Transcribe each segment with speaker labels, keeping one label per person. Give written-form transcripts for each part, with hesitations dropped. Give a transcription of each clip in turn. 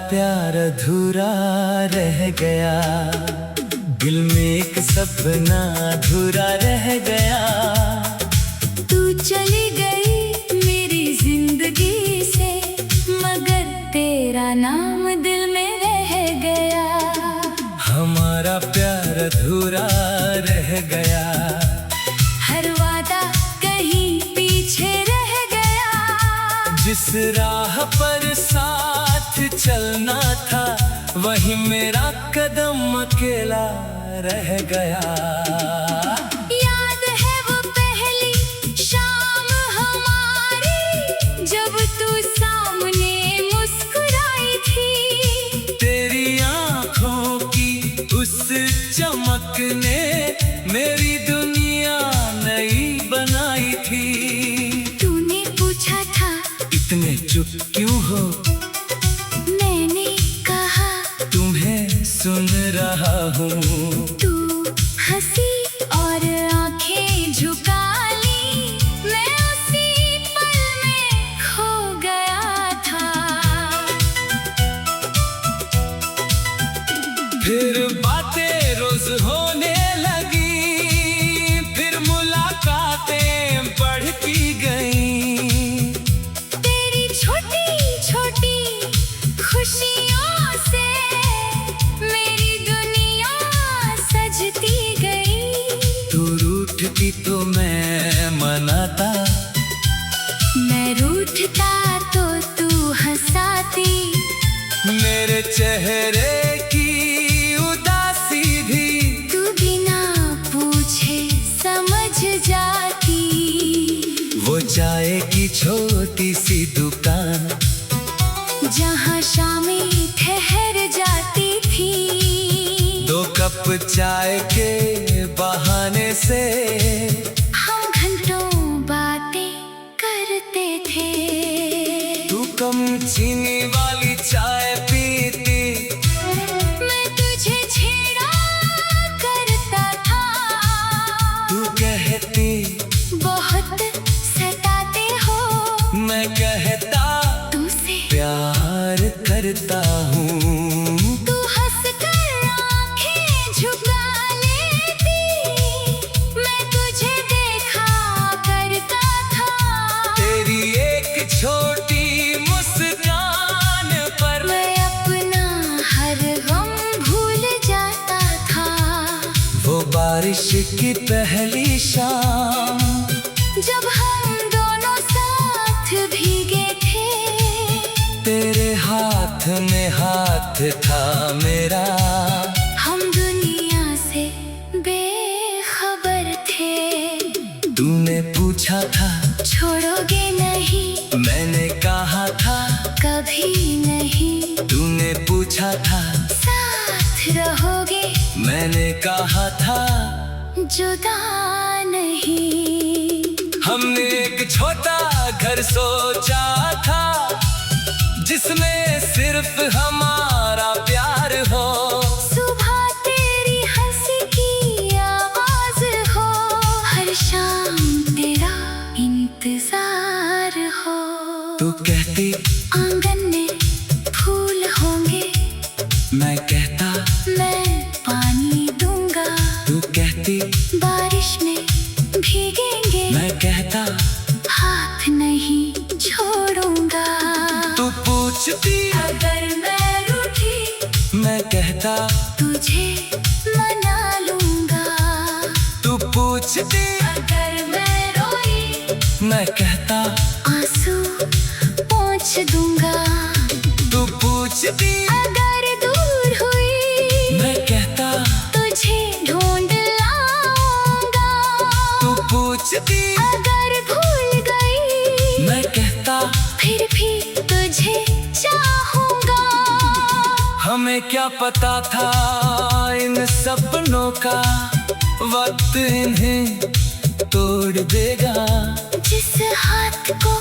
Speaker 1: प्यार अधूरा रह गया, दिल में एक सपना अधूरा रह गया।
Speaker 2: तू चली गई मेरी जिंदगी से, मगर तेरा नाम दिल में रह गया।
Speaker 1: हमारा प्यार अधूरा रह गया,
Speaker 2: हर वादा कहीं पीछे रह गया।
Speaker 1: जिस राह पर साथ चलना था, वही मेरा कदम अकेला रह गया।
Speaker 2: याद है वो पहली शाम हमारी, जब तू सामने मुस्कुराई थी।
Speaker 1: तेरी आँखों की उस चमक ने मेरी दुनिया नई बनाई थी।
Speaker 2: तूने पूछा था
Speaker 1: इतने चुप क्यों हो,
Speaker 2: मैंने कहा
Speaker 1: तुम्हें सुन रहा हूँ।
Speaker 2: तू हंसी और आंखें झुका ली, मैं उसी पल में खो गया था।
Speaker 1: फिर बातें रोज होने लगी, फिर मुलाकातें बढ़ती गईं।
Speaker 2: तेरी छोटी छोटी खुशियों से मेरी दुनिया सजती गई।
Speaker 1: तू रूठती तो मैं मनाता,
Speaker 2: मैं रूठता तो तू हंसाती।
Speaker 1: मेरे चेहरे की उदासी भी
Speaker 2: तू बिना पूछे समझ जाती।
Speaker 1: वो चाय की छोटी सी दुकान,
Speaker 2: जहाँ शामें ठहर जाती थी।
Speaker 1: 2 कप चाय के बहाने से
Speaker 2: हम घंटों बातें करते थे।
Speaker 1: तू कम चीनी वाली चाय पीती,
Speaker 2: मैं तुझे छेड़ा करता था।
Speaker 1: तू कहती
Speaker 2: बहुत सताते हो,
Speaker 1: मैं कहता
Speaker 2: तुझसे
Speaker 1: प्यार करता हूँ।
Speaker 2: तू हंसकर आंखें झुका लेती, मैं तुझे देखा करता था।
Speaker 1: तेरी एक छोटी मुस्कान पर
Speaker 2: मैं अपना हर गम भूल जाता था।
Speaker 1: वो बारिश की पहली शाम,
Speaker 2: जब हम दोनों साथ भीगे थे।
Speaker 1: तेरे हाथ में हाथ था मेरा,
Speaker 2: हम दुनिया से बेखबर थे।
Speaker 1: तूने पूछा था
Speaker 2: छोड़ोगे नहीं,
Speaker 1: मैंने कहा था
Speaker 2: कभी नहीं।
Speaker 1: तूने पूछा था
Speaker 2: साथ रहोगे,
Speaker 1: मैंने कहा था
Speaker 2: जुदा नहीं।
Speaker 1: हमने एक छोटा घर सोचा था, जिसमें सिर्फ हमारा प्यार हो।
Speaker 2: सुबह तेरी हंसी की आवाज हो, हर शाम तेरा इंतजार हो।
Speaker 1: तू कहती
Speaker 2: आंगन में फूल होंगे,
Speaker 1: मैं कहता
Speaker 2: मैं पानी दूंगा।
Speaker 1: तू कहती
Speaker 2: बारिश में भीगेंगे,
Speaker 1: मैं कहता
Speaker 2: हाथ नहीं छोड़ूंगा।
Speaker 1: तू पूछती
Speaker 2: अगर मैं रूठी,
Speaker 1: मैं कहता
Speaker 2: तुझे मना लूंगा।
Speaker 1: तू पूछती
Speaker 2: अगर मैं रोई,
Speaker 1: मैं कहता
Speaker 2: आंसू पोंछ दूंगा।
Speaker 1: तू पूछती
Speaker 2: अगर दूर हुई,
Speaker 1: मैं कहता
Speaker 2: तुझे ढूंढ लाऊंगा।
Speaker 1: तू पूछती
Speaker 2: अगर भूल गई,
Speaker 1: मैं कहता
Speaker 2: फिर भी तुझे चाहूंगा।
Speaker 1: हमें क्या पता था इन सपनों का, वक्त इन्हें तोड़ देगा।
Speaker 2: जिस हाथ को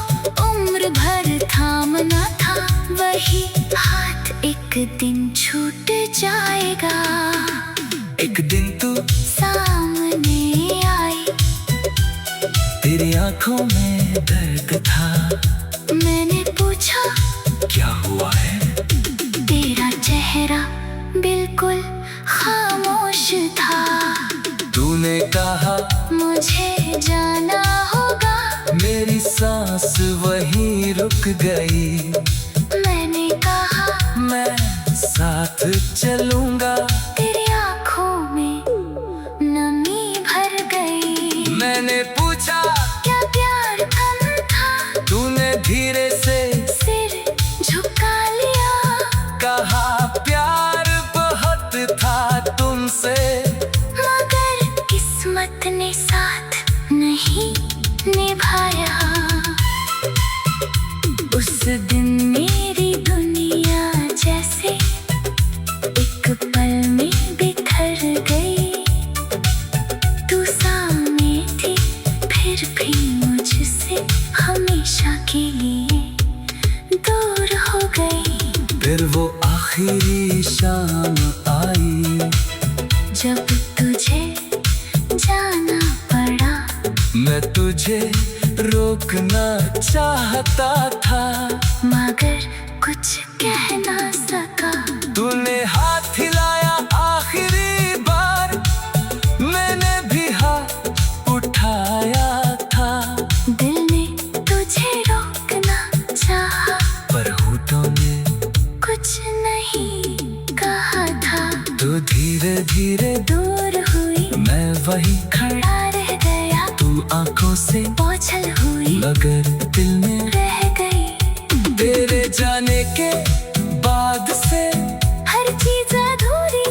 Speaker 2: उम्र भर थामना था, वही हाथ एक दिन छूट जाएगा।
Speaker 1: एक दिन तू
Speaker 2: सामने आई,
Speaker 1: तेरी आंखों में दर्द था।
Speaker 2: मैंने पूछा
Speaker 1: क्या हुआ है? कहा
Speaker 2: मुझे जाना होगा।
Speaker 1: मेरी सांस वहीं रुक गई।
Speaker 2: मैंने कहा
Speaker 1: मैं साथ चलूंगा।
Speaker 2: तेरी आँखों में नमी भर गई।
Speaker 1: मैंने पूछा
Speaker 2: क्या प्यार कम था?
Speaker 1: तूने धीरे से
Speaker 2: सिर झुका लिया।
Speaker 1: कहा प्यार बहुत था तुमसे,
Speaker 2: मगर किस्मत ने साथ नहीं निभाया। उस दिन मेरी दुनिया जैसे एक पल में बिखर गई। तू सामने थी फिर भी मुझसे हमेशा के लिए दूर हो गई।
Speaker 1: फिर वो आखिरी शाम आई
Speaker 2: जब तुझे जाना पड़ा।
Speaker 1: मैं तुझे रोकना चाहता था,
Speaker 2: मगर कुछ कह ना सका।
Speaker 1: तूने हाथ हिलाया आखिरी बार, मैंने भी हाथ उठाया था।
Speaker 2: दिल ने तुझे रोकना चाहा,
Speaker 1: पर होठों ने
Speaker 2: कुछ नहीं कहा था।
Speaker 1: तू धीरे धीरे
Speaker 2: दूर हुई,
Speaker 1: मैं वही
Speaker 2: खड़ा रह गया।
Speaker 1: तू आंखों से
Speaker 2: बोझल हुई,
Speaker 1: मगर दिल में
Speaker 2: रह गई।
Speaker 1: तेरे जाने के बाद से
Speaker 2: हर चीज अधूरी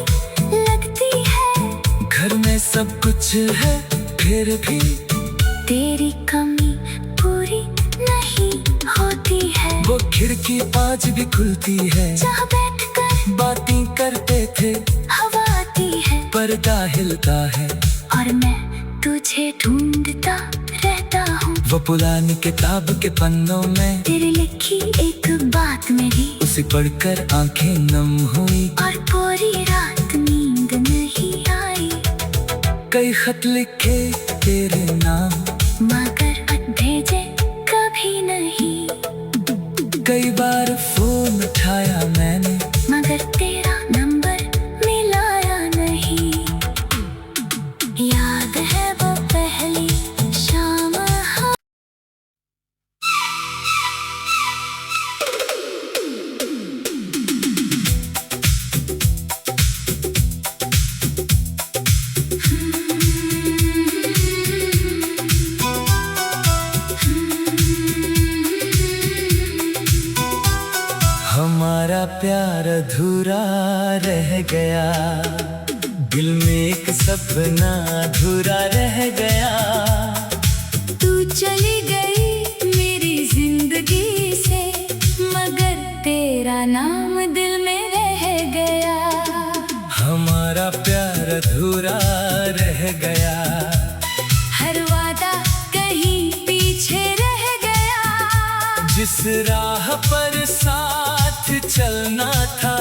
Speaker 2: लगती है।
Speaker 1: घर में सब कुछ है फिर भी
Speaker 2: तेरी कमी पूरी नहीं होती है।
Speaker 1: वो खिड़की आज भी खुलती है,
Speaker 2: जहाँ बैठकर
Speaker 1: बातें करते थे।
Speaker 2: हवा आती है,
Speaker 1: पर्दा हिलता है
Speaker 2: और मैं तुझे ढूंढता रहता हूँ।
Speaker 1: वो पुरानी किताब के पन्नों में
Speaker 2: तेरी लिखी एक बात मेरी,
Speaker 1: उसे पढ़कर आंखें नम हुई।
Speaker 2: और पूरी रात नींद नहीं आई।
Speaker 1: कई खत लिखे तेरे नाम,
Speaker 2: मगर खत भेजे कभी नहीं।
Speaker 1: कई बार फोन उठाया मैंने,
Speaker 2: मगर तेरा नंबर मिलाया नहीं। याद है वो पहली शाम
Speaker 1: हमारा प्यार अधूरा रह गया। दिल में एक सपना अधूरा रह गया।
Speaker 2: तू चली गई मेरी जिंदगी से, मगर तेरा नाम दिल में रह गया।
Speaker 1: हमारा प्यार अधूरा रह गया।
Speaker 2: हर वादा कहीं पीछे रह गया।
Speaker 1: जिस राह पर साथ चलना था,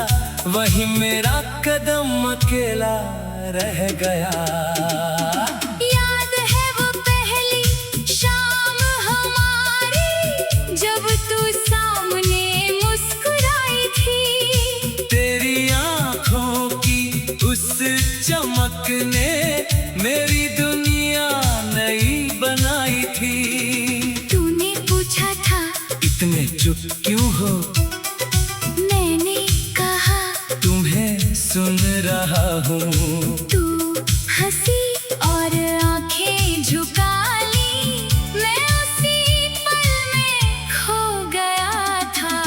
Speaker 1: वही मेरा कदम अकेला रह गया।
Speaker 2: याद है वो पहली शाम हमारी, जब तू सामने मुस्कुराई थी।
Speaker 1: तेरी आंखों की उस चमक ने मेरी दुनिया नई बनाई थी।
Speaker 2: तूने पूछा था
Speaker 1: इतने चुप क्यों हो,
Speaker 2: मैंने कहा
Speaker 1: तुम्हें सुन रहा हूँ।
Speaker 2: तू हंसी और आंखें झुका ली। मैं उसी पल में खो गया था।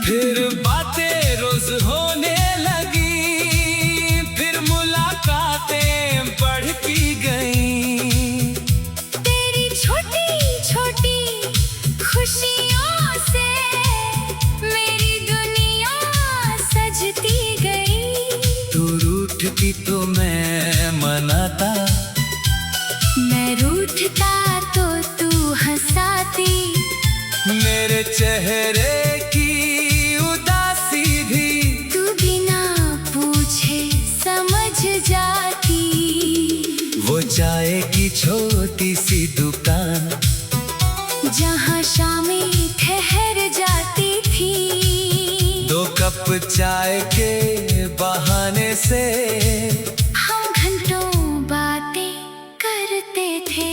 Speaker 1: फिर बातें रोज होने लगी, फिर मुलाकातें बढ़ती गईं।
Speaker 2: तेरी छोटी छोटी खुशियों से मेरी दुनिया सजती गई।
Speaker 1: तू रूठती तो मैं मनाता,
Speaker 2: मैं रूठता तो तू हंसाती।
Speaker 1: मेरे चेहरे की उदासी भी
Speaker 2: तू बिना पूछे समझ जाती।
Speaker 1: वो चाय की छोटी सी दुकान,
Speaker 2: जहाँ शामें ठहर जाती थी।
Speaker 1: 2 कप चाय के बहाने से
Speaker 2: हम घंटों बातें करते थे।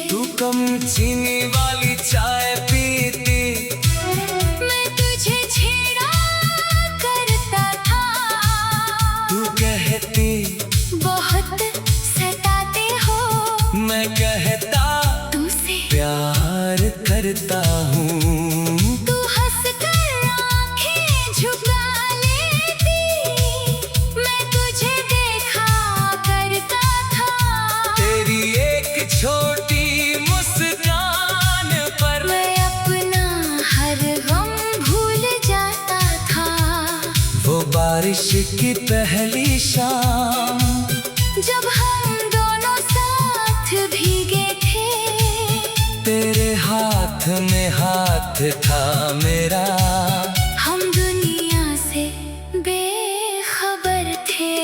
Speaker 1: तू कम चीनी वाली चाय पीती,
Speaker 2: मैं तुझे छेड़ा करता था।
Speaker 1: तू कहती
Speaker 2: बहुत सताते हो,
Speaker 1: मैं कहता
Speaker 2: तुझसे
Speaker 1: प्यार करता हूँ।
Speaker 2: तू हंसकर आंखें झुका लेती, मैं तुझे देखा करता था।
Speaker 1: तेरी एक छोटी मुस्कान पर
Speaker 2: मैं अपना हर गम भूल जाता था।
Speaker 1: वो बारिश की पहली शाम,
Speaker 2: जब हम दोनों साथ भीगे थे,
Speaker 1: तेरे हाथ में हाथ था मेरा।
Speaker 2: हम दुनिया से बेखबर थे।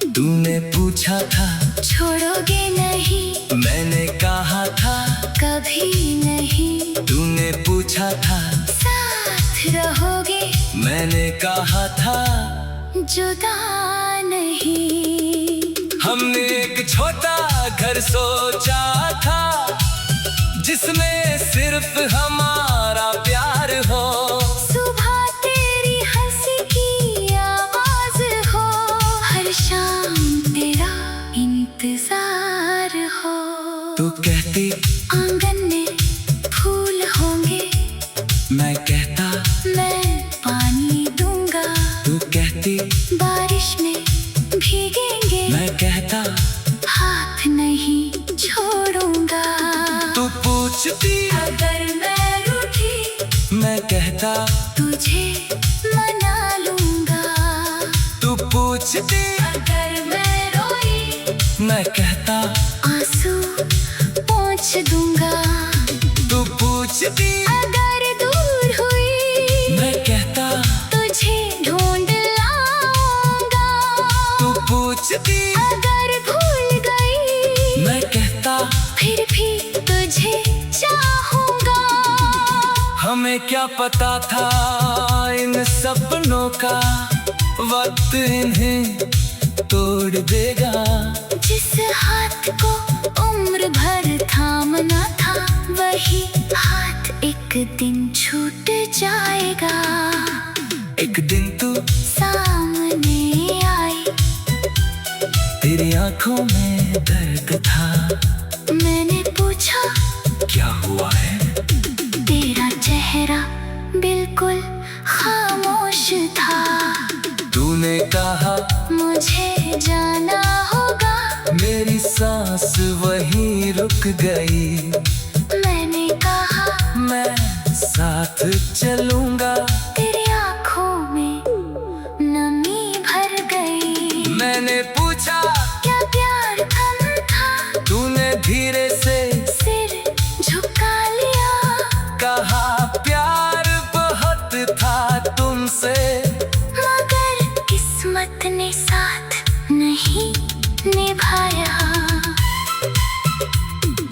Speaker 1: तूने पूछा था
Speaker 2: छोड़ोगे नहीं,
Speaker 1: मैंने कहा था
Speaker 2: कभी नहीं।
Speaker 1: तूने पूछा था
Speaker 2: साथ रहोगे,
Speaker 1: मैंने कहा था
Speaker 2: जुदा नहीं।
Speaker 1: हमने एक छोटा घर सोचा था, जिसमें सिर्फ हमारा प्यार हो।
Speaker 2: सुबह तेरी हंसी की आवाज हो, हर शाम तेरा इंतजार हो।
Speaker 1: तू कहती
Speaker 2: आंगन में फूल होंगे,
Speaker 1: मैं कहता
Speaker 2: मैं पानी दूंगा।
Speaker 1: तू कहती
Speaker 2: बारिश में भीगेंगे,
Speaker 1: मैं कहता
Speaker 2: हाथ नहीं छोड़ूंगा।
Speaker 1: तू पूछती
Speaker 2: अगर मैं रूठी,
Speaker 1: मैं कहता
Speaker 2: तुझे मना लूंगा।
Speaker 1: तू पूछती
Speaker 2: अगर मैं रोई,
Speaker 1: मैं कहता
Speaker 2: आंसू पोंछ दूंगा।
Speaker 1: तू पूछती
Speaker 2: अगर दूर हुई,
Speaker 1: मैं कहता
Speaker 2: तुझे ढूंढ लाऊंगा।
Speaker 1: तू पूछती
Speaker 2: अगर भूल गई,
Speaker 1: मैं कहता
Speaker 2: फिर भी तुझे चाहूंगा।
Speaker 1: हमें क्या पता था इन सपनों का वक्त इन्हें तोड़ देगा।
Speaker 2: जिस हाथ को उम्र भर थामना था, वही हाथ एक दिन छूट जाएगा।
Speaker 1: एक दिन तू
Speaker 2: सामने आई,
Speaker 1: तेरी आंखों में दर्द था।
Speaker 2: मैंने पूछा
Speaker 1: क्या हुआ है?
Speaker 2: तेरा चेहरा बिल्कुल खामोश था।
Speaker 1: तूने कहा
Speaker 2: मुझे जाना होगा,
Speaker 1: मेरी सांस वहीं रुक गई।
Speaker 2: मैंने कहा
Speaker 1: मैं साथ चलूंगा।
Speaker 2: तेरी आंखों में नमी भर गई।
Speaker 1: मैंने पूछा
Speaker 2: क्या प्यार थम था,
Speaker 1: तूने धीरे से
Speaker 2: सिर झुका लिया।
Speaker 1: कहा प्यार बहुत था तुमसे,
Speaker 2: मगर किस्मत ने साथ नहीं निभाया।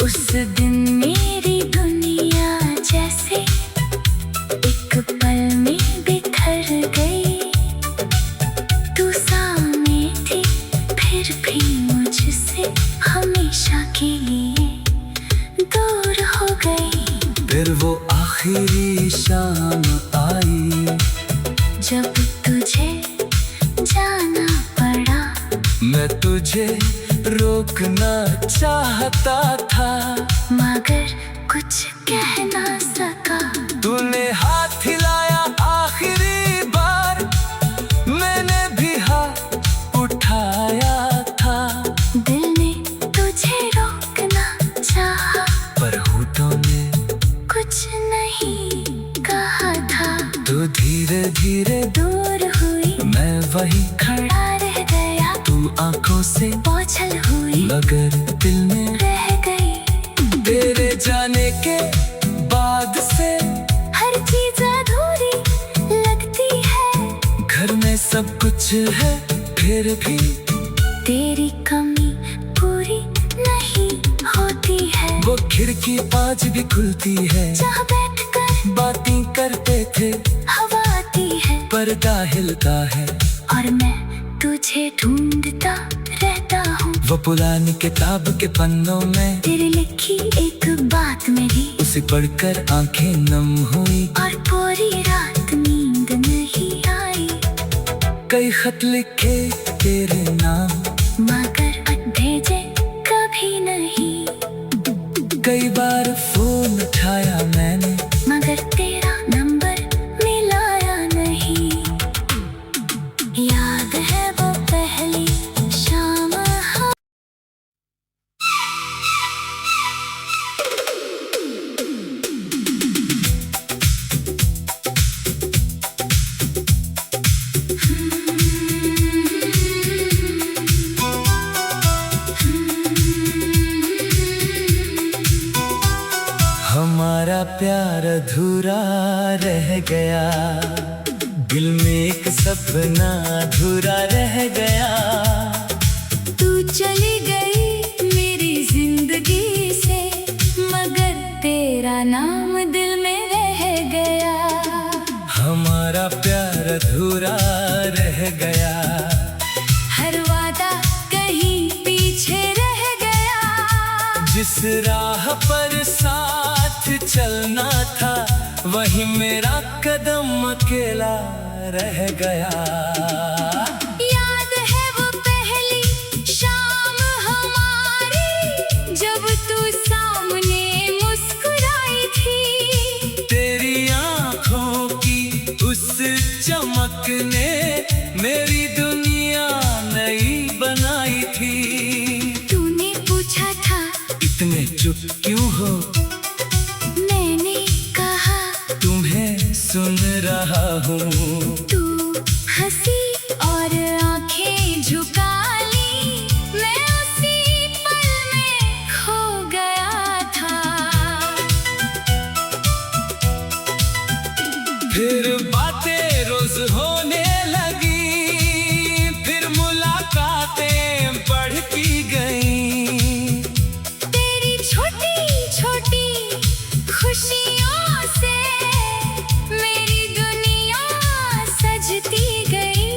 Speaker 2: उस दिन मेरी दुनिया जैसे एक पल में बिखर गई। तू सामने थी, फिर भी मुझसे हमेशा के लिए दूर हो गई।
Speaker 1: फिर वो आखिरी शाम आई,
Speaker 2: जब तुझे जाना पड़ा,
Speaker 1: मैं तुझे रोकना चाहता था,
Speaker 2: मगर कुछ कह ना सका।
Speaker 1: तूने हाथ हिलाया आखिरी बार, मैंने भी हाथ उठाया था।
Speaker 2: दिल ने तुझे रोकना चाहा,
Speaker 1: पर होठों ने
Speaker 2: कुछ नहीं कहा था।
Speaker 1: तो धीरे धीरे
Speaker 2: दूर हुई,
Speaker 1: मैं वही
Speaker 2: खड़ा रह गया।
Speaker 1: तू आंखों से
Speaker 2: बोझल हुई,
Speaker 1: मगर दिल में
Speaker 2: रह गई।
Speaker 1: तेरे जाने के बाद से
Speaker 2: हर चीज अधूरी लगती है।
Speaker 1: घर में सब कुछ है, फिर भी
Speaker 2: तेरी कमी पूरी नहीं होती है।
Speaker 1: वो खिड़की आज भी खुलती है,
Speaker 2: जहाँ बैठकर
Speaker 1: बातें करते थे।
Speaker 2: हवा आती है,
Speaker 1: पर्दा हिलता है,
Speaker 2: और मैं तुझे ढूंढता रहता हूँ।
Speaker 1: वो पुरानी किताब के पन्नों में
Speaker 2: तेरी लिखी एक बात मेरी,
Speaker 1: उसे पढ़कर आंखें नम हुई
Speaker 2: और पूरी रात नींद नहीं आई।
Speaker 1: कई खत लिखे तेरे नाम,
Speaker 2: मगर भेजे कभी नहीं।
Speaker 1: कई बार फोन उठाया मैंने,
Speaker 2: मगर तेरा नंबर मिलाया नहीं। याद है वो पहली शाम
Speaker 1: हमारा प्यार अधूरा रह गया, दिल में एक सपना अधूरा रह गया।
Speaker 2: तू चली गई मेरी जिंदगी से, मगर तेरा नाम दिल में रह गया।
Speaker 1: हमारा प्यार अधूरा रह गया,
Speaker 2: हर वादा कहीं पीछे रह गया।
Speaker 1: जिस राह पर साथ चलना था, वही मेरा कदम अकेला रह गया।
Speaker 2: याद है वो पहली शाम हमारी, जब तू सामने मुस्कुराई थी।
Speaker 1: तेरी आंखों की उस चमक ने मेरी दुनिया नई बनाई थी।
Speaker 2: तूने पूछा था
Speaker 1: इतने चुप क्यों हो,
Speaker 2: मैंने कहा
Speaker 1: तुम्हें सुन रहा हूँ।
Speaker 2: तू हंसी और आंखें झुका ली, मैं उसी पल में खो गया था।
Speaker 1: फिर बातें रोज होने लगी, फिर मुलाकातें बढ़ती गईं।
Speaker 2: तेरी छोटी छोटी खुशियों से मेरी दुनिया सजती गई।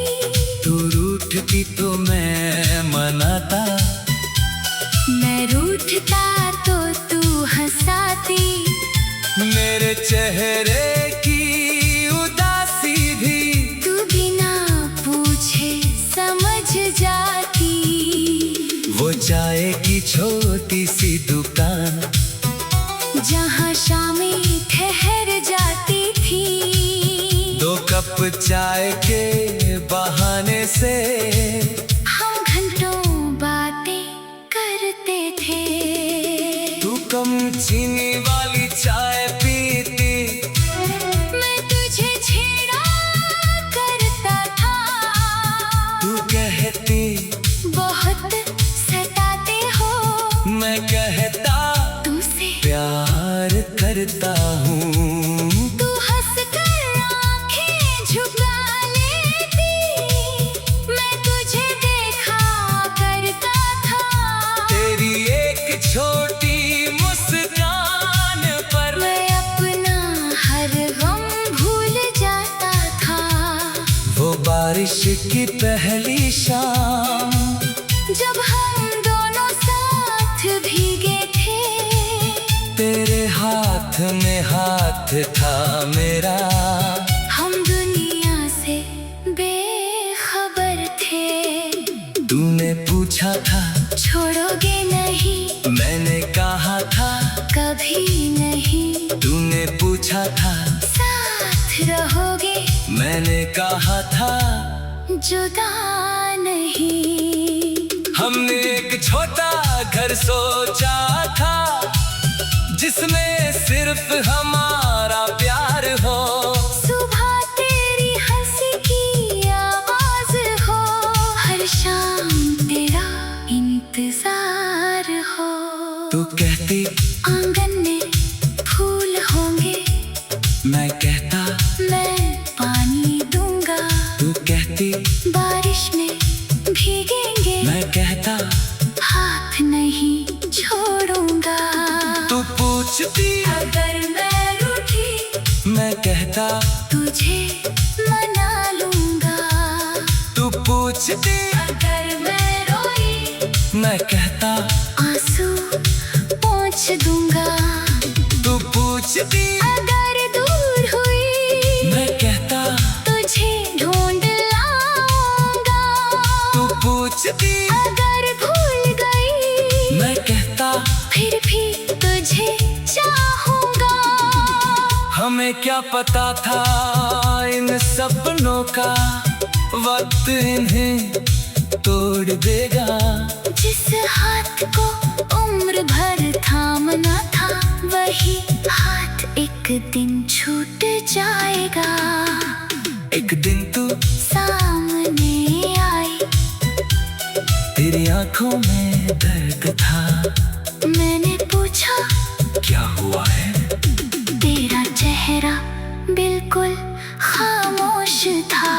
Speaker 1: तू रूठती तो मैं मनाता,
Speaker 2: मैं रूठता तो तू हंसाती।
Speaker 1: मेरे चेहरे की उदासी भी
Speaker 2: तू बिना पूछे समझ जाती।
Speaker 1: वो चाय की छोटी सी दुकान,
Speaker 2: जहाँ शामें ठहर जाती थी।
Speaker 1: 2 कप चाय के बहाने से
Speaker 2: हम घंटों बातें करते थे।
Speaker 1: तू कम चीनी वाली चाय पीती,
Speaker 2: मैं तुझे छेड़ा करता था।
Speaker 1: तू कहती
Speaker 2: बहुत सताते हो,
Speaker 1: मैं कहता
Speaker 2: तुझसे
Speaker 1: प्यार करता हूँ।
Speaker 2: तू हंसकर आंखें झुका लेती, मैं तुझे देखा करता था।
Speaker 1: तेरी एक छोटी मुस्कान पर
Speaker 2: मैं अपना हर गम भूल जाता था।
Speaker 1: वो बारिश की पहली शाम,
Speaker 2: जब हम दोनों साथ भीगे थे।
Speaker 1: तेरे हाथ में हाथ था मेरा,
Speaker 2: हम दुनिया से बेखबर थे।
Speaker 1: तूने पूछा था
Speaker 2: छोड़ोगे नहीं,
Speaker 1: मैंने कहा था
Speaker 2: कभी नहीं।
Speaker 1: तूने पूछा था
Speaker 2: साथ रहोगे,
Speaker 1: मैंने कहा था
Speaker 2: जुदा नहीं।
Speaker 1: हमने एक छोटा घर सोचा था, जिसमें सिर्फ हमारा प्यार हो।
Speaker 2: सुबह तेरी हंसी की आवाज हो, हर शाम तेरा इंतजार हो।
Speaker 1: तू कहती
Speaker 2: आंगन में फूल होंगे,
Speaker 1: मैं कहता
Speaker 2: मैं पानी दूंगा।
Speaker 1: तू कहती
Speaker 2: बारिश में भीगेंगे,
Speaker 1: मैं कहता
Speaker 2: हाथ नहीं छोड़ूंगा।
Speaker 1: तू पूछती
Speaker 2: अगर मैं रूठी,
Speaker 1: मैं कहता
Speaker 2: तुझे मना लूंगा।
Speaker 1: तू पूछती
Speaker 2: दूंगा।
Speaker 1: तू पूछती
Speaker 2: अगर दूर हुई
Speaker 1: मैं कहता
Speaker 2: तुझे ढूंढ लाऊंगा।
Speaker 1: तू पूछती
Speaker 2: अगर भूल गई
Speaker 1: मैं कहता
Speaker 2: फिर भी तुझे चाहूंगा।
Speaker 1: हमें क्या पता था इन सपनों का वक्त इन्हें तोड़ देगा।
Speaker 2: जिस हाथ को उम्र भर थामना था वही हाथ एक दिन छूट जाएगा।
Speaker 1: एक दिन तू
Speaker 2: सामने आई
Speaker 1: तेरी आंखों में दर्द था।
Speaker 2: मैंने पूछा
Speaker 1: क्या हुआ है?
Speaker 2: तेरा चेहरा बिल्कुल खामोश था।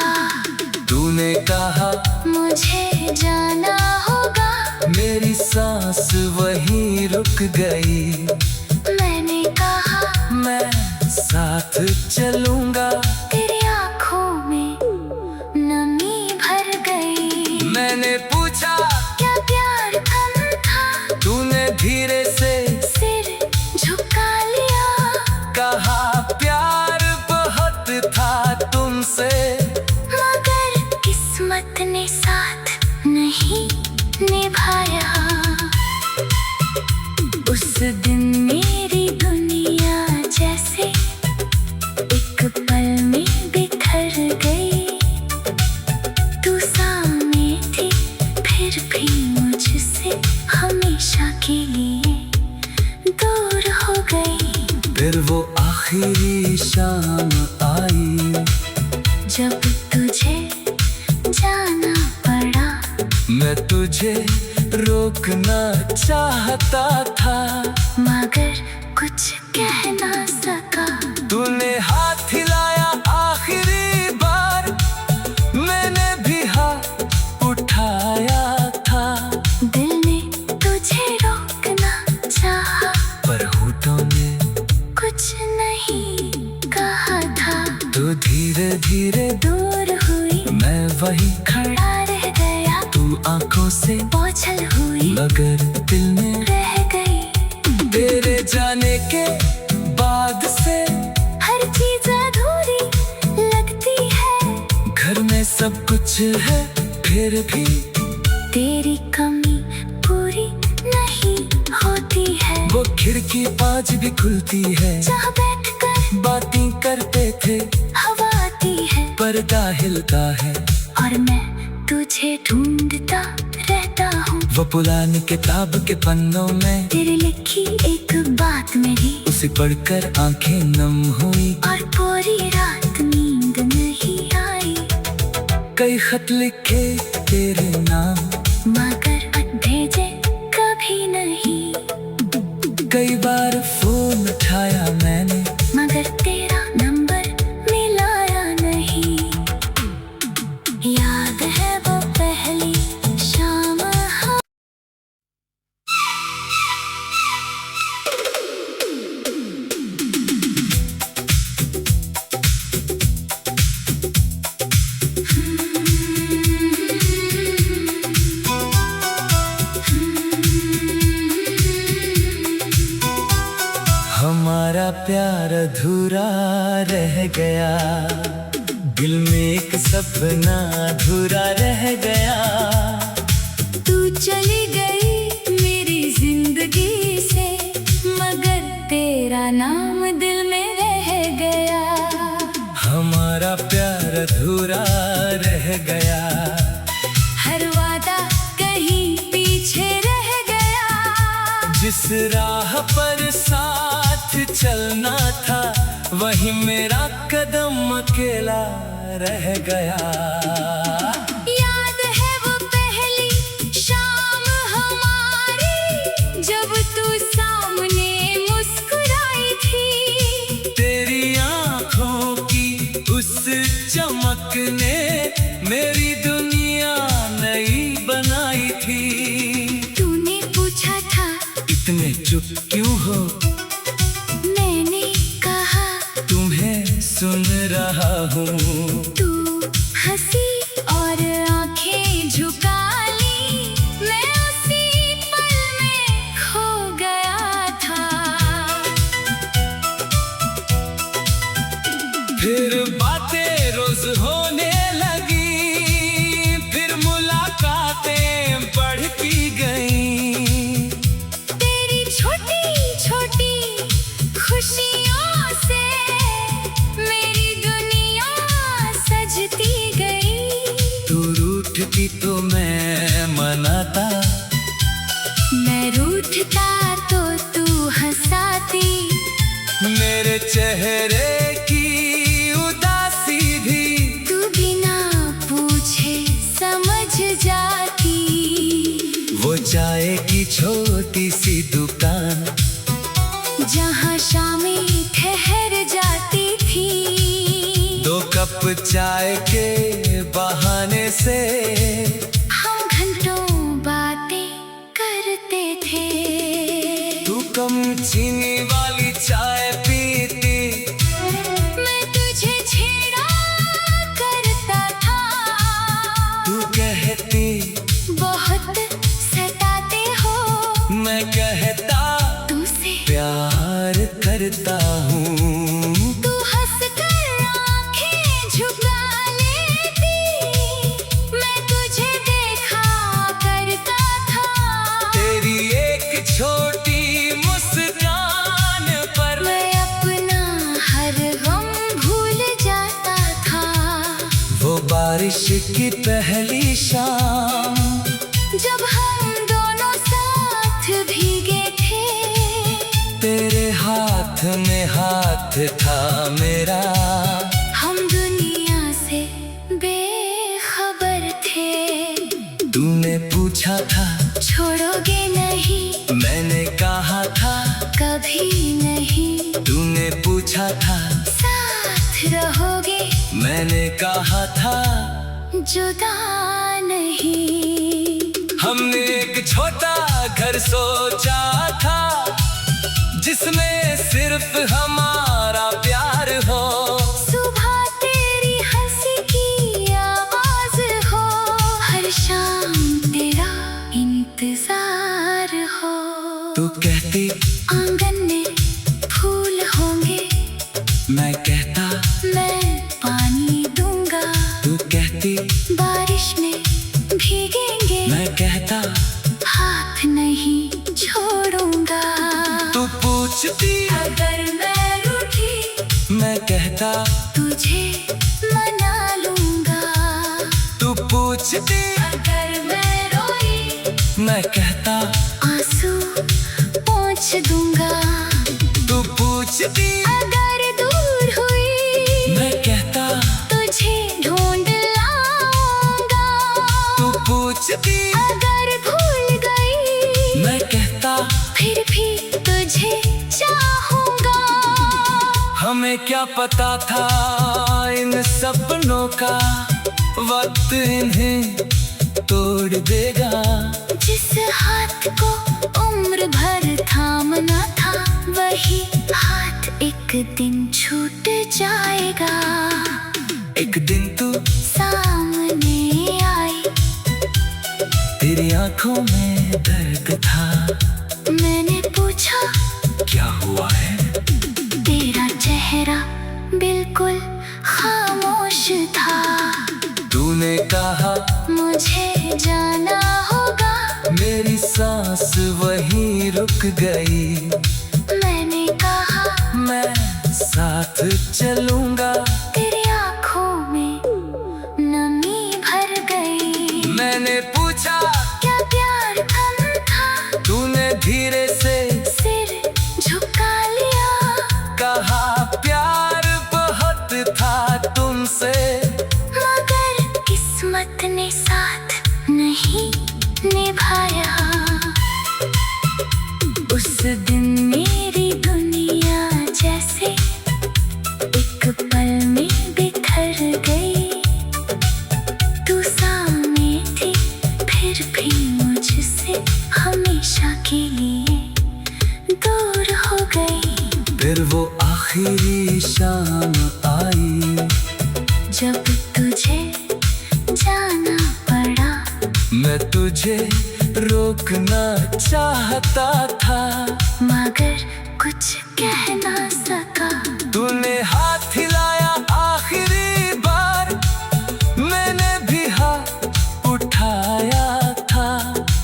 Speaker 1: तूने कहा
Speaker 2: मुझे जाना होगा।
Speaker 1: मेरी सांस वहीं रुक गई।
Speaker 2: मैंने कहा
Speaker 1: मैं साथ चलूंगा।
Speaker 2: तेरी आँखों में नमी भर गई।
Speaker 1: मैंने पूछा
Speaker 2: क्या प्यार कम था?
Speaker 1: तूने धीरे से
Speaker 2: सिर झुका लिया।
Speaker 1: कहा प्यार बहुत था तुमसे,
Speaker 2: मगर किस्मत ने साथ नहीं निभाया। उस दिन मेरी दुनिया जैसे एक पल में बिखर गई। तू सामने थी फिर भी मुझसे हमेशा के लिए दूर हो गई।
Speaker 1: फिर वो आखिरी शाम आई
Speaker 2: जब तुझे जाना पड़ा।
Speaker 1: मैं तुझे रोकना चाहता था
Speaker 2: मगर कुछ कह ना सका।
Speaker 1: तूने हाथ हिलाया आखिरी बार, मैंने भी हाथ उठाया था।
Speaker 2: दिल ने तुझे रोकना चाहा
Speaker 1: पर होठों ने
Speaker 2: कुछ नहीं कहा था।
Speaker 1: तू धीरे धीरे
Speaker 2: दूर हुई
Speaker 1: मैं वही
Speaker 2: खड़ा रह गया।
Speaker 1: तू आंखों से
Speaker 2: बोझल हुई
Speaker 1: मगर दिल में
Speaker 2: रह गई।
Speaker 1: तेरे जाने के बाद से
Speaker 2: हर चीज अधूरी लगती है।
Speaker 1: घर में सब कुछ है फिर भी
Speaker 2: तेरी कमी पूरी नहीं होती है।
Speaker 1: वो खिड़की आज भी खुलती है।
Speaker 2: जहाँ बैठकर
Speaker 1: बातें करते थे
Speaker 2: हवा आती है।
Speaker 1: पर्दा हिलता है
Speaker 2: और मैं तुझे ढूंढता रहता हूँ।
Speaker 1: वो पुरानी किताब के पन्नों में
Speaker 2: तेरी लिखी एक बात मेरी
Speaker 1: उसे पढ़कर आंखें नम हुई।
Speaker 2: और पूरी रात नींद नहीं आई।
Speaker 1: कई खत लिखे तेरे नाम
Speaker 2: मगर भेजे कभी नहीं।
Speaker 1: कई बार फोन उठाया मैंने
Speaker 2: मगर तेरा नंबर मिलाया नहीं। याद है वो पहली शाम
Speaker 1: हमारा प्यार अधूरा रह गया। दिल में एक सपना अधूरा रह गया।
Speaker 2: तू चली गई मेरी जिंदगी से मगर तेरा नाम दिल में रह गया।
Speaker 1: हमारा प्यार अधूरा रह गया।
Speaker 2: हर वादा कहीं पीछे रह गया।
Speaker 1: जिस राह पर साथ चलना था वही मेरा कदम अकेला रह गया।
Speaker 2: याद है वो पहली शाम हमारी जब तू सामने मुस्कुराई थी।
Speaker 1: तेरी आंखों की उस चमक ने मेरी दुनिया नई बनाई थी।
Speaker 2: तूने पूछा था
Speaker 1: इतने चुप क्यों हो?
Speaker 2: मैंने कहा
Speaker 1: तुम्हें सुन रहा हूँ।
Speaker 2: तू हंसी और आंखें झुका ली। मैं उसी पल में खो गया था।
Speaker 1: चेहरे की उदासी भी
Speaker 2: तू बिना पूछे समझ जाती।
Speaker 1: वो चाय की छोटी सी दुकान
Speaker 2: जहाँ शामें ठहर जाती थी।
Speaker 1: 2 कप चाय के बहाने से
Speaker 2: हम घंटों बातें करते थे।
Speaker 1: तू कम चीनी वाली चाय पीती,
Speaker 2: मैं तुझे छेड़ा करता था।
Speaker 1: तू कहती
Speaker 2: बहुत सताते हो,
Speaker 1: मैं कहता
Speaker 2: तुझसे
Speaker 1: प्यार करता हूँ।
Speaker 2: तू हंसकर आंखें झुका लेती, मैं तुझे देखा करता था।
Speaker 1: तेरी एक छोटी मुस्कान पर
Speaker 2: मैं अपना हर गम भूल जाता था।
Speaker 1: वो बारिश की पहली शाम
Speaker 2: जब हम दोनों साथ भीगे थे।
Speaker 1: तेरे हाथ में हाथ था मेरा,
Speaker 2: हम दुनिया से बेखबर थे।
Speaker 1: तूने पूछा था
Speaker 2: छोड़ोगे नहीं,
Speaker 1: मैंने कहा था
Speaker 2: कभी नहीं।
Speaker 1: तूने पूछा था
Speaker 2: साथ रहोगे,
Speaker 1: मैंने कहा था
Speaker 2: जुदा नहीं।
Speaker 1: हमने एक छोटा घर सोचा था जिसमें सिर्फ हमारा प्यार हो।
Speaker 2: सुबह तेरी हंसी की आवाज हो, हर शाम तेरा इंतजार हो।
Speaker 1: तू कहती
Speaker 2: आंगन में फूल होंगे,
Speaker 1: मैं कहता
Speaker 2: मैं पानी दूंगा।
Speaker 1: तू कहती
Speaker 2: बारिश में भीगेंगे,
Speaker 1: मैं कहता
Speaker 2: हाथ नहीं छोड़ूंगा।
Speaker 1: तू पूछती
Speaker 2: अगर मैं रूठी,
Speaker 1: मैं कहता
Speaker 2: तुझे मना लूंगा।
Speaker 1: तू पूछती
Speaker 2: अगर मैं रोई,
Speaker 1: मैं कहता
Speaker 2: आंसू पोंछ दूंगा।
Speaker 1: तू पूछती
Speaker 2: अगर दूर हुई,
Speaker 1: मैं कहता
Speaker 2: तुझे ढूंढ लाऊंगा।
Speaker 1: तू पूछती
Speaker 2: अगर भूल गई,
Speaker 1: मैं कहता
Speaker 2: फिर भी तुझे चाहूंगा।
Speaker 1: हमें क्या पता था इन सपनों का वक्त इन्हें तोड़ देगा।
Speaker 2: जिस हाथ को उम्र भर थामना था, वही हाथ एक दिन छूट जाएगा।
Speaker 1: एक दिन तू
Speaker 2: सामने आई,
Speaker 1: तेरी आंखों में दर्द था।
Speaker 2: मैंने पूछा
Speaker 1: क्या हुआ है?
Speaker 2: तेरा चेहरा बिल्कुल खामोश था।
Speaker 1: तूने कहा
Speaker 2: मुझे जाना होगा,
Speaker 1: मेरी सांस वहीं रुक गई।
Speaker 2: मैंने कहा
Speaker 1: मैं साथ चलूंगा।
Speaker 2: तेरी आंखों में नमी भर गई।
Speaker 1: मैंने पूछा
Speaker 2: क्या प्यार कम था,
Speaker 1: तूने धीरे से
Speaker 2: सिर झुका लिया।
Speaker 1: कहा प्यार बहुत था तुमसे,
Speaker 2: मगर किस्मत ने साथ नहीं निभाया। उस दिन मेरी दुनिया जैसे एक पल में बिखर गई। तू सामने थी, फिर भी मुझसे हमेशा के लिए दूर हो गई।
Speaker 1: फिर वो आखिरी शाम आई
Speaker 2: जब तुझे जाना पड़ा,
Speaker 1: मैं तुझे रोकना चाहता था,
Speaker 2: मगर कुछ कह ना सका।
Speaker 1: तूने हाथ हिलाया आखिरी बार, मैंने भी हाथ उठाया था।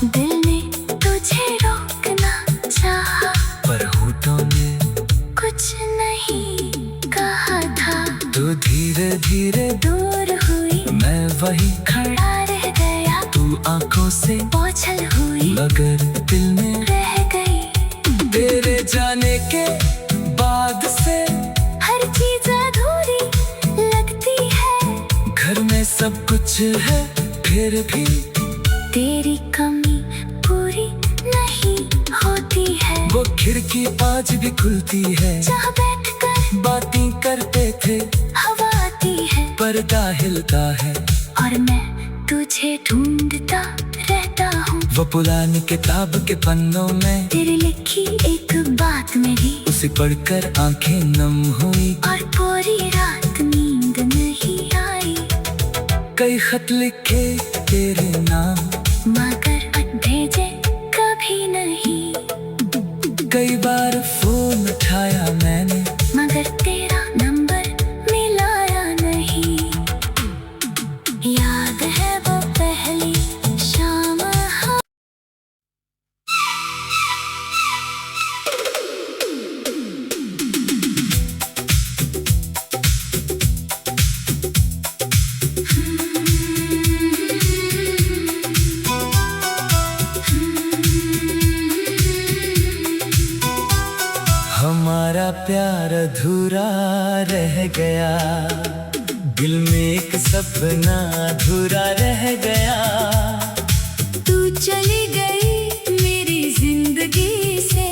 Speaker 2: दिल ने तुझे रोकना चाहा,
Speaker 1: पर होठों ने
Speaker 2: कुछ नहीं कहा था।
Speaker 1: तू धीरे धीरे
Speaker 2: दूर हुई,
Speaker 1: मैं वही
Speaker 2: खड़ा रह गया।
Speaker 1: तू आंखों से
Speaker 2: बोझल हुई,
Speaker 1: मगर दिल में
Speaker 2: रह गई।
Speaker 1: तेरे जाने के बाद से है फिर भी
Speaker 2: तेरी कमी पूरी नहीं होती है।
Speaker 1: वो खिड़की आज भी खुलती है,
Speaker 2: जहाँ बैठकर
Speaker 1: बातें करते थे,
Speaker 2: हवा आती है,
Speaker 1: पर्दा हिलता है
Speaker 2: और मैं तुझे ढूंढता रहता हूँ।
Speaker 1: वो पुरानी किताब के पन्नों में
Speaker 2: तेरी लिखी एक बात मेरी,
Speaker 1: उसे पढ़कर आंखें नम हुई।
Speaker 2: और पूरी रात नींद नहीं आई।
Speaker 1: कई खत लिखे तेरे नाम,
Speaker 2: मगर भेजे कभी नहीं।
Speaker 1: कई बार फोन उठाया मैंने,
Speaker 2: मगर तेरा नंबर मिलाया नहीं। याद है वो पहली शाम
Speaker 1: हमारा प्यार अधूरा रह गया, दिल में एक सपना अधूरा रह गया।
Speaker 2: तू चली गई मेरी जिंदगी से,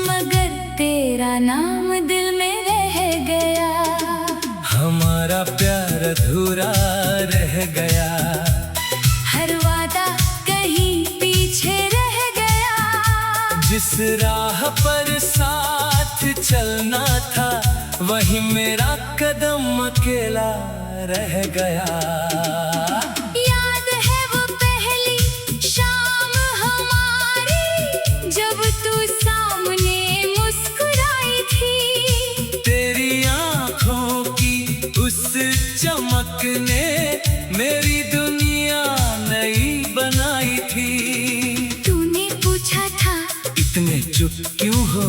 Speaker 2: मगर तेरा नाम दिल में रह गया।
Speaker 1: हमारा प्यार अधूरा रह गया,
Speaker 2: हर वादा कहीं पीछे रह गया।
Speaker 1: जिस राह पर साथ चलना था, वही मेरा कदम अकेला रह गया।
Speaker 2: याद है वो पहली शाम हमारी, जब तू सामने मुस्कुराई थी।
Speaker 1: तेरी आंखों की उस चमक ने मेरी दुनिया नई बनाई थी।
Speaker 2: तूने पूछा था
Speaker 1: इतने चुप क्यों हो,